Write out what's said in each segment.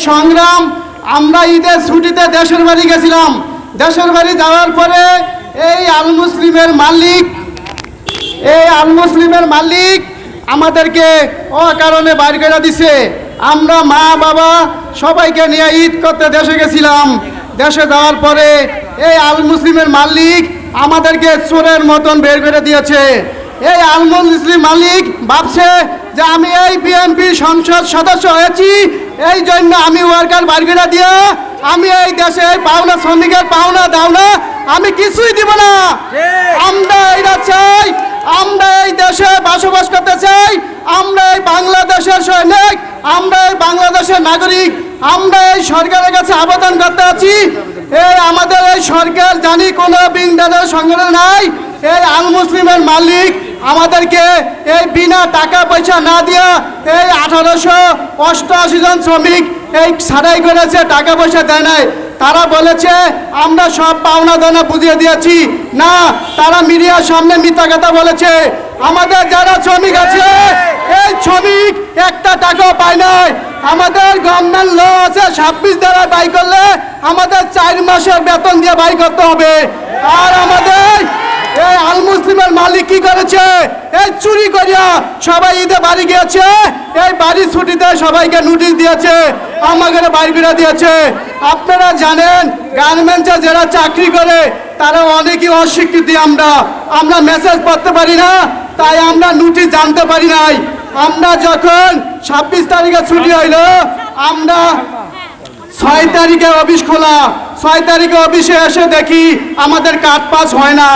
সংগ্রাম আমরা ঈদের ছুটিতে দেশের বাড়ি গেছিলাম। দেশের বাড়ি যাওয়ার পরে এই আল মুসলিমের মালিক আমাদেরকে অকারণে বাইর করে দিছে। আমরা মা বাবা সবাইকে নিয়ে ঈদ করতে দেশে গেছিলাম। দেশে যাওয়ার পরে এই আল মুসলিমের মালিক আমাদেরকে চোরের মতন বের করে দিয়েছে। এই আল মুসলিম মালিক ভাবছে যে আমি এই বিএনপি সংসদ সদস্য হয়েছি, এই জন্য আমি ওয়ার্কার বাইর করে দিয়ে আমি এই দেশে পাওনা শ্রমিকের পাওনা দাওনা আমি কিছুই দিব না। আমরা এটা চাই, আমরা এই দেশে বসবাস করতে চাই, আমরা এই বাংলাদেশের সৈনিক, আমরা এই বাংলাদেশের নাগরিক, আমরা এই সরকারের কাছে আবেদন করতে আছি। এই আমাদের এই সরকার জানি কোনো বিন্দাদের সংগঠন নাই। এই আল মুসলিমের মালিক আমাদেরকে এই বিনা টাকা পয়সা না দিয়া এই 1888 জন শ্রমিক এই ছাড়াই করেছে, টাকা পয়সা দেয় নাই। তারা বলেছে আমরা সব পাওনা দানা বুঝিয়ে দিয়েছি। না, তারা মিডিয়ার সামনে মিথ্যা কথা বলেছে। আমাদের যারা শ্রমিক আছে এই শ্রমিক একটা টাকাও পায় নাই। আমাদের গভর্নমেন্ট ল আছে 26 দ্বারা বাই করলে আমাদের 4 মাসের বেতন দিয়ে বাই করতে হবে। আর আমাদের এই আল মুসলিমের মালিক কি করেছে, এই চুরি করিয়া সবাই ঈদে বাড়ি গিয়েছে, এই বাড়ির ছুটিতে সবাইকে নোটিশ দিয়েছে, আমাদের বাড়ি ফিরে দিয়েছে। আপনারা জানেন গার্মেন্টসে যারা চাকরি করে তারা অনেকই অস্বীকৃতি। আমরা মেসেজ পড়তে পারি না, তাই আমরা নোটিশ জানতে পারি নাই। আমরা যখন 26 তারিখে ছুটি হইল, আমরা 6 তারিখে অফিস খোলা, 6 তারিখে অফিসে এসে দেখি আমাদের কার্ড পাস হয় না।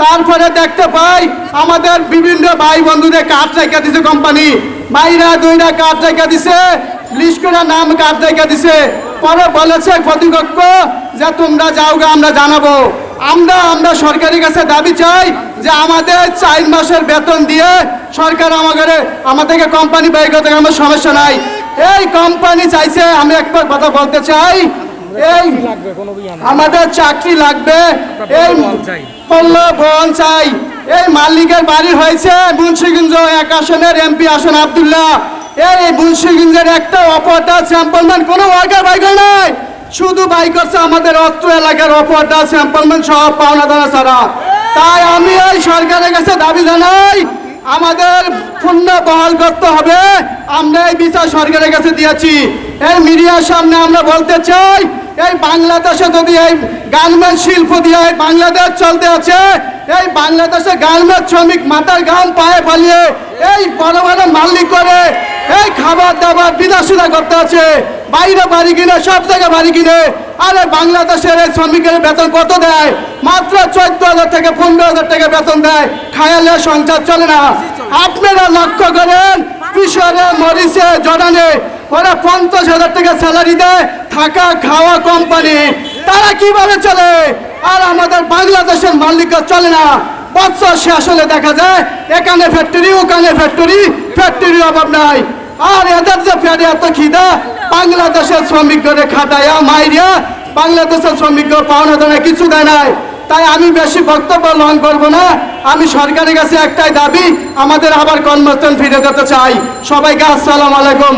তারপরে দেখতে পাই আমাদের বিভিন্ন ভাই বন্ধুদের কার্ড রেখে দিছে কোম্পানি, ভাইরা 2টা কার্ড রেখে দিছে, লিস্ট করে নাম কার্ড রেখে দিছে। পরে বলেছে কর্তৃপক্ষ যে তোমরা যাও গা, আমরা জানাবো। আমরা সরকারের কাছে দাবি চাই যে আমাদের 4 মাসের বেতন দিয়ে সরকার আমাদেরকে কোম্পানি বাই করতে আমার সমস্যা নাই। এই কোম্পানি চাইছে, আমি একবার কথা বলতে চাই, এই আমাদের চাকরি লাগবে, এই বন চাই। এই মালিকের বাড়ি হয়েছে মুন্সিগঞ্জ 1 আসনের এমপি আসন আব্দুল্লাহ। এই মুন্সিগঞ্জের একটা অপরটা স্যাম্পলম্যান কোনো ওয়ার্কার বাই করে নাই, শুধু বাই করছে আমাদের অত্র এলাকার অপরটা স্যাম্পলম্যান সব পাওনা দানা ছাড়া। তাই আমি এই সরকারের কাছে দাবি জানাই আমাদের পূর্ণ বহাল করতে হবে। আমরা এই বিচার সরকারের কাছে দিয়েছি। এই মিডিয়ার সামনে আমরা বলতে চাই, এই বাংলাদেশে যদি এই গার্মেন্টস শিল্প দিয়ে বাংলাদেশ চলতে আছে, এই বাংলাদেশে গার্মেন্টস শ্রমিক মাথার ঘাম পায়ে পালিয়ে এই বড় বড় মালিক করে এই খাবার দাবার বিনাশিতা করতে আছে, বাইরে বাড়ি কিনে, সব জায়গায় বাড়ি কিনে। আরে বাংলাদেশের এই শ্রমিকের বেতন কত দেয়? মাত্র 14,000 থেকে 15,000 টাকা বেতন দেয়, খায়ালে সংসার চলে না। আপনারা লক্ষ্য করেন কিশোরে, মরিচে, জর্ডানে ওরা 50,000 টাকা স্যালারি দেয়, থাকা খাওয়া কোম্পানি, তারা কিভাবে চলে? আর আমাদের বাংলাদেশের মালিকরা চলে না। বছর শেষ হলে দেখা যায় এখানে ফ্যাক্টরি, ওখানে ফ্যাক্টরির অভাব নাই। আর এদের যে ফেরে এত খিদা, বাংলাদেশের শ্রমিকদের খাটাইয়া মাইরিয়া বাংলাদেশের শ্রমিকদের পাওনা দানা কিছু দেয় নাই। তাই আমি বেশি বক্তব্য লং করব না। আমি সরকারের কাছে একটাই দাবি, আমাদের আবার কর্মস্থল ফিরে যেতে চাই। সবাইকে আসসালামু আলাইকুম।